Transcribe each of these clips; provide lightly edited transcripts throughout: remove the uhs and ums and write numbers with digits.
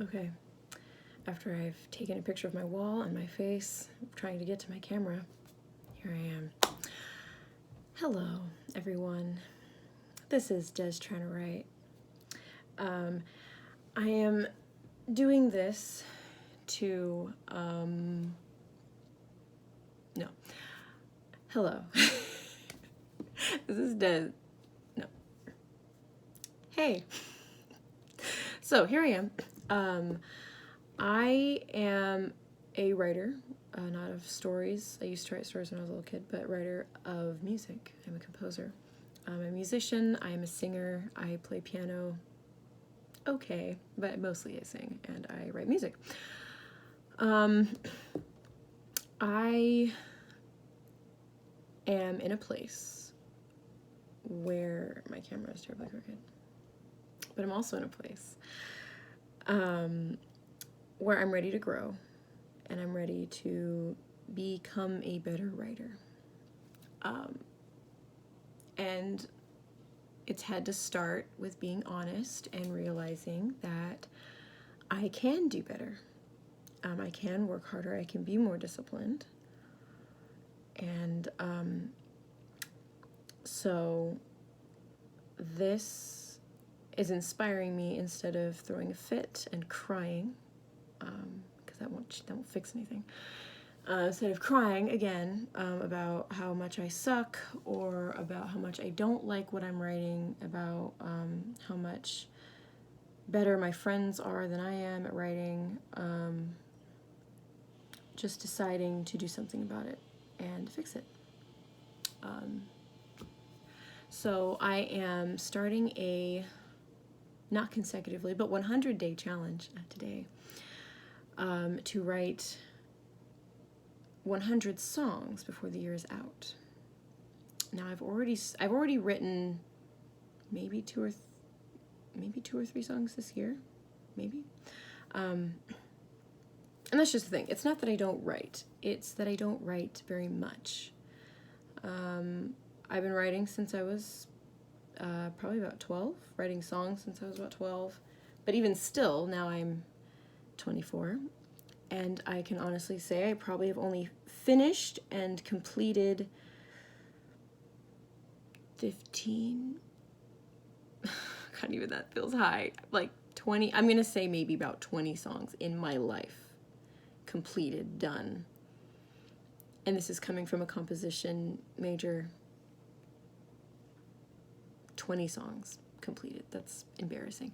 Okay, after I've taken a picture of my wall and my face, trying to get to my camera, here I am. Hello, everyone. This is Des trying to write. I am doing this to, no. Hello. This is Des. No. Hey. So here I am. I am a writer, not of stories. I used to write stories when I was a little kid, but writer of music. I'm a composer. I'm a musician. I am a singer. I play piano. Okay, but mostly I sing and I write music. I am in a place where my camera is terribly crooked, but I'm also in a place where I'm ready to grow and I'm ready to become a better writer. And it's had to start with being honest and realizing that I can do better. I can work harder. I can be more disciplined. And so this is inspiring me instead of throwing a fit and crying, because that won't fix anything. Instead of crying again about how much I suck or about how much I don't like what I'm writing, about how much better my friends are than I am at writing, just deciding to do something about it and fix it. So I am starting a, not consecutively, but 100-day challenge today to write 100 songs before the year is out. Now I've already written maybe two or three songs this year, maybe. And that's just the thing. It's not that I don't write. It's that I don't write very much. I've been writing since I was probably about 12, writing songs since I was about 12. But even still, now I'm 24, and I can honestly say I probably have only finished and completed 15, God, even that feels high, like 20, I'm gonna say maybe about 20 songs in my life, completed, done. And this is coming from a composition major. 20 songs completed. That's embarrassing.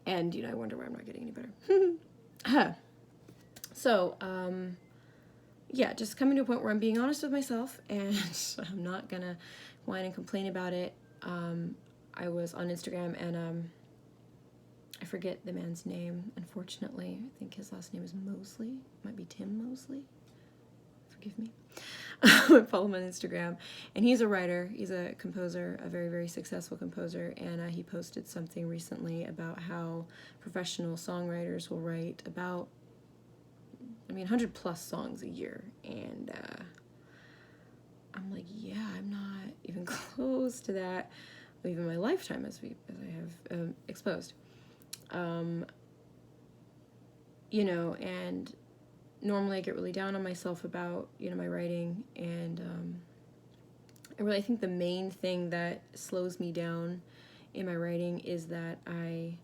And, you know, I wonder why I'm not getting any better. So, yeah, just coming to a point where I'm being honest with myself and I'm not gonna whine and complain about it. I was on Instagram and I forget the man's name, unfortunately. I think his last name is Mosley. Might be Tim Mosley. Forgive me. I follow him on Instagram, and he's a writer. He's a composer, a very, very successful composer, and he posted something recently about how professional songwriters will write about, 100 plus songs a year, and I'm like, yeah, I'm not even close to that, even my lifetime as I have exposed. You know, and normally I get really down on myself about, you know, my writing, and I think the main thing that slows me down in my writing is that I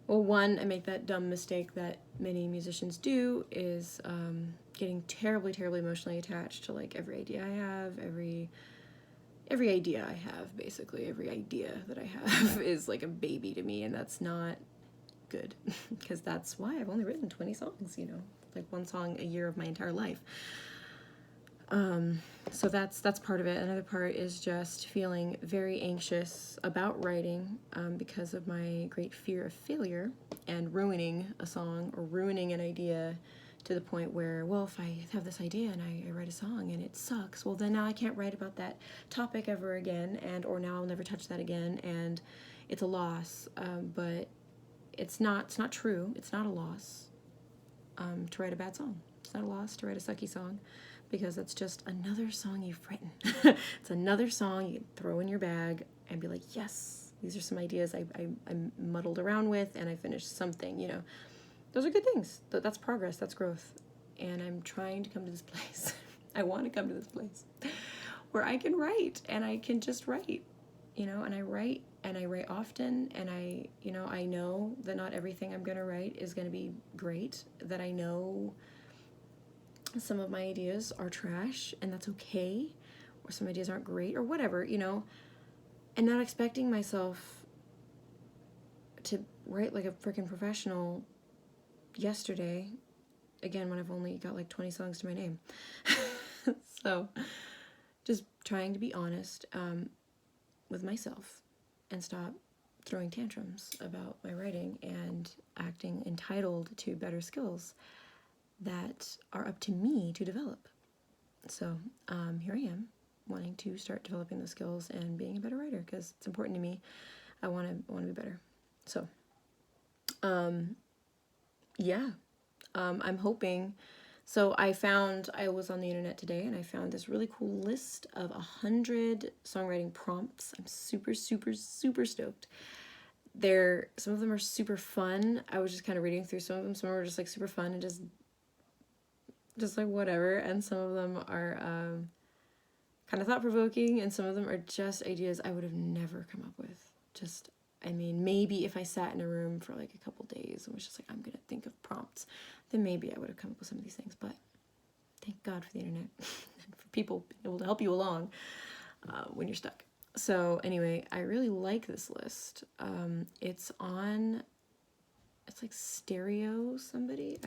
make that dumb mistake that many musicians do, is getting terribly, terribly emotionally attached to like every idea I have, every idea I have, basically. Every idea that I have is like a baby to me, and that's not good, because that's why I've only written 20 songs, you know, like one song a year of my entire life. So that's part of it. Another part is just feeling very anxious about writing because of my great fear of failure and ruining a song or ruining an idea, to the point where, well, if I have this idea and I write a song and it sucks, well, then now I can't write about that topic ever again, or now I'll never touch that again, and it's a loss. But it's not true. It's not a loss to write a bad song. It's not a loss to write a sucky song, because that's just another song you've written. It's another song you can throw in your bag and be like, yes, These are some ideas I muddled around with, and I finished something, you know. Those are good things. That's progress, that's growth. And I'm trying to come to this place. I want to come to this place where I can write, and I can just write, you know, and I write often, and I know that not everything I'm going to write is going to be great, that I know some of my ideas are trash, and that's okay, or some ideas aren't great, or whatever, you know, and not expecting myself to write like a freaking professional yesterday, again, when I've only got like 20 songs to my name. So just trying to be honest with myself and stop throwing tantrums about my writing and acting entitled to better skills that are up to me to develop. So here I am, wanting to start developing those skills and being a better writer, because it's important to me. I want to be better. So yeah, I'm hoping. So I was on the internet today, and I found this really cool list of 100 songwriting prompts. I'm super, super, super stoked. Some of them are super fun. I was just kind of reading through some of them. Some are just like super fun and just like whatever. And some of them are kind of thought-provoking, and some of them are just ideas I would have never come up with. I mean, maybe if I sat in a room for like a couple days and was just like, I'm going to think of prompts, then maybe I would have come up with some of these things. But thank God for the internet and for people being able to help you along when you're stuck. So anyway, I really like this list. It's like Stereo somebody.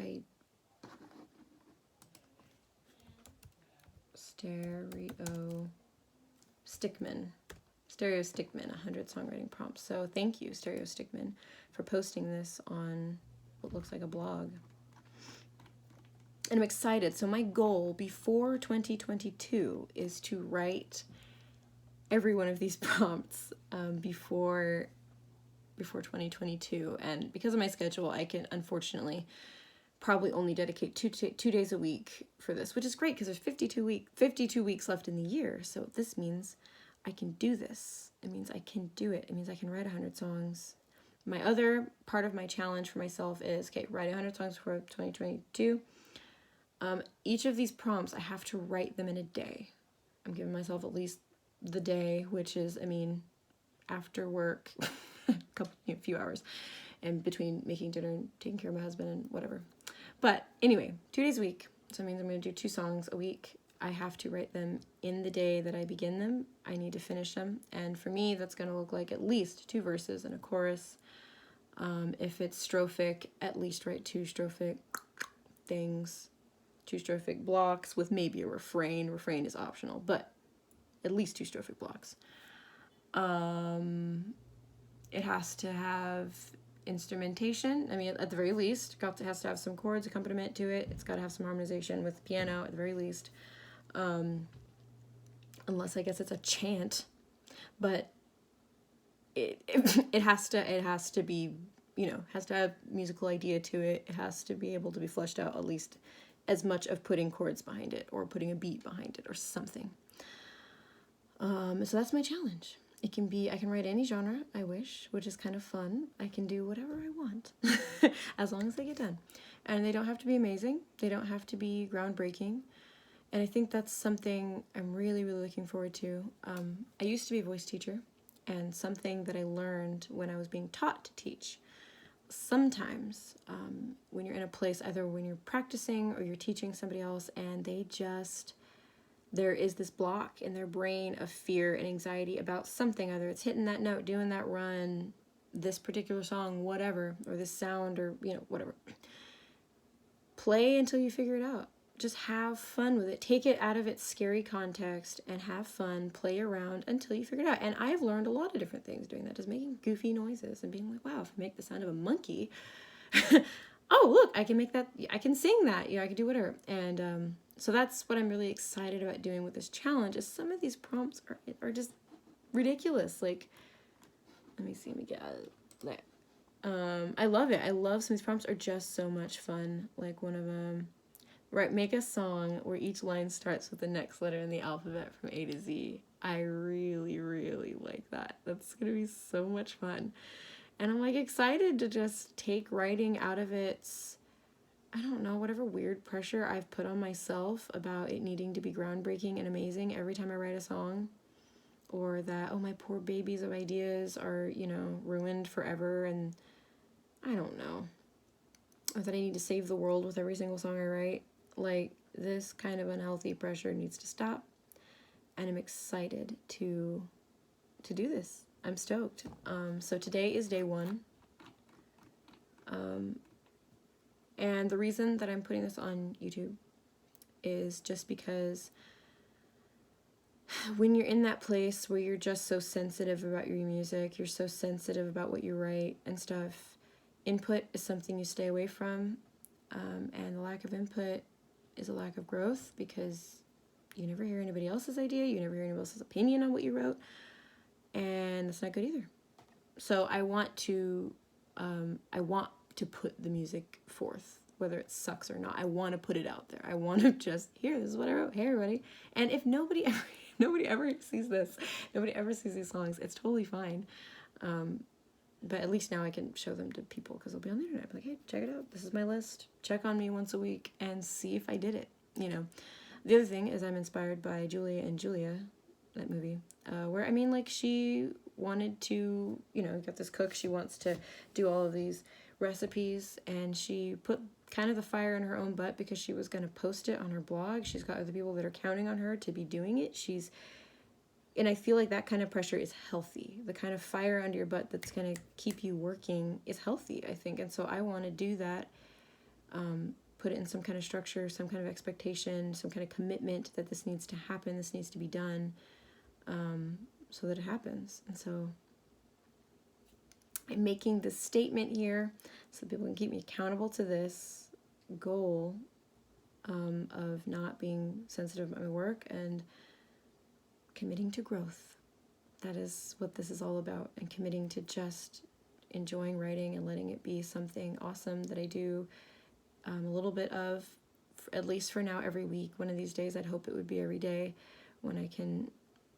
Stereo Stickman, 100 songwriting prompts. So thank you, Stereo Stickman, for posting this on what looks like a blog. And I'm excited. So my goal before 2022 is to write every one of these prompts before 2022. And because of my schedule, I can unfortunately probably only dedicate two days a week for this, which is great because there's 52 weeks left in the year. So this means I can do this. It means I can do it. It means I can write 100 songs. My other part of my challenge for myself is, okay, write 100 songs for 2022. Each of these prompts, I have to write them in a day. I'm giving myself at least the day, which is, I mean, after work, a few hours, and between making dinner and taking care of my husband and whatever. But anyway, 2 days a week. So it means I'm going to do 2 songs a week. I have to write them in the day that I begin them. I need to finish them. And for me, that's going to look like at least 2 verses and a chorus. If it's strophic, at least write 2 strophic things, 2 strophic blocks with maybe a refrain. Refrain is optional, but at least 2 strophic blocks. It has to have instrumentation. I mean, at the very least, it has to have some chords, accompaniment to it. It's got to have some harmonization with piano at the very least. Unless I guess it's a chant, but it has to be, has to have musical idea to it. It has to be able to be fleshed out, at least as much of putting chords behind it or putting a beat behind it or something. So that's my challenge. I can write any genre I wish, which is kind of fun. I can do whatever I want as long as they get done. And they don't have to be amazing. They don't have to be groundbreaking. And I think that's something I'm really, really looking forward to. I used to be a voice teacher, and something that I learned when I was being taught to teach. Sometimes when you're in a place, either when you're practicing or you're teaching somebody else, and there is this block in their brain of fear and anxiety about something, either it's hitting that note, doing that run, this particular song, whatever, or this sound, or, whatever. Play until you figure it out. Just have fun with it. Take it out of its scary context and have fun. Play around until you figure it out. And I've learned a lot of different things doing that, just making goofy noises and being like, wow, if I make the sound of a monkey, oh, look, I can make that, I can sing that, I can do whatever. And so that's what I'm really excited about doing with this challenge, is some of these prompts are just ridiculous. Like, let me see, I love it. I love some of these prompts are just so much fun. Like one of them, make a song where each line starts with the next letter in the alphabet from A to Z. I really, really like that. That's gonna be so much fun. And I'm like excited to just take writing out of its, I don't know, whatever weird pressure I've put on myself about it needing to be groundbreaking and amazing every time I write a song. Or that, oh, my poor babies of ideas are, you know, ruined forever, and I don't know. Or that I need to save the world with every single song I write. Like, this kind of unhealthy pressure needs to stop. And I'm excited to do this. I'm stoked. So today is day 1. And the reason that I'm putting this on YouTube is just because when you're in that place where you're just so sensitive about your music, you're so sensitive about what you write and stuff, input is something you stay away from, and the lack of input is a lack of growth, because you never hear anybody else's idea, you never hear anybody else's opinion on what you wrote, and that's not good either. So I want to put the music forth, whether it sucks or not. I want to put it out there. I want to just, here, this is what I wrote. Hey, everybody. And if nobody ever sees this, nobody ever sees these songs, it's totally fine. But at least now I can show them to people, because they'll be on the internet. I'm like, hey, check it out. This is my list. Check on me once a week and see if I did it, you know. The other thing is I'm inspired by Julia and Julia, that movie, where, I mean, like, she wanted to, you know, get this cook. She wants to do all of these recipes, and she put kind of the fire in her own butt because she was going to post it on her blog. She's got other people that are counting on her to be doing it. And I feel like that kind of pressure is healthy. The kind of fire under your butt that's going to keep you working is healthy, I think. And so I want to do that, put it in some kind of structure, some kind of expectation, some kind of commitment that this needs to happen, this needs to be done, so that it happens. And so I'm making this statement here so that people can keep me accountable to this goal, of not being sensitive about my work and committing to growth. That is what this is all about, and committing to just enjoying writing and letting it be something awesome that I do a little bit of, at least for now, every week. One of these days I'd hope it would be every day, when I can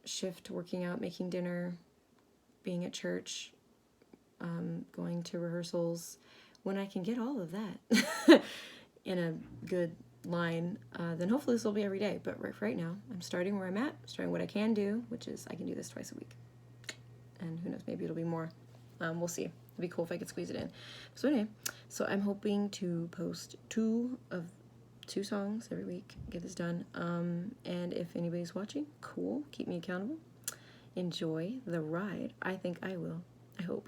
shift working out, making dinner, being at church, going to rehearsals, when I can get all of that in a good line, then hopefully this will be every day. But right now, I'm starting where I'm at, starting what I can do, which is I can do this twice a week. And who knows, maybe it'll be more. We'll see. It'd be cool if I could squeeze it in. So anyway, so I'm hoping to post 2 songs every week, get this done. And if anybody's watching, cool, keep me accountable. Enjoy the ride. I think I will. I hope.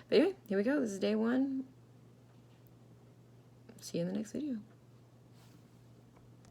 But anyway, here we go. This is day 1. See you in the next video.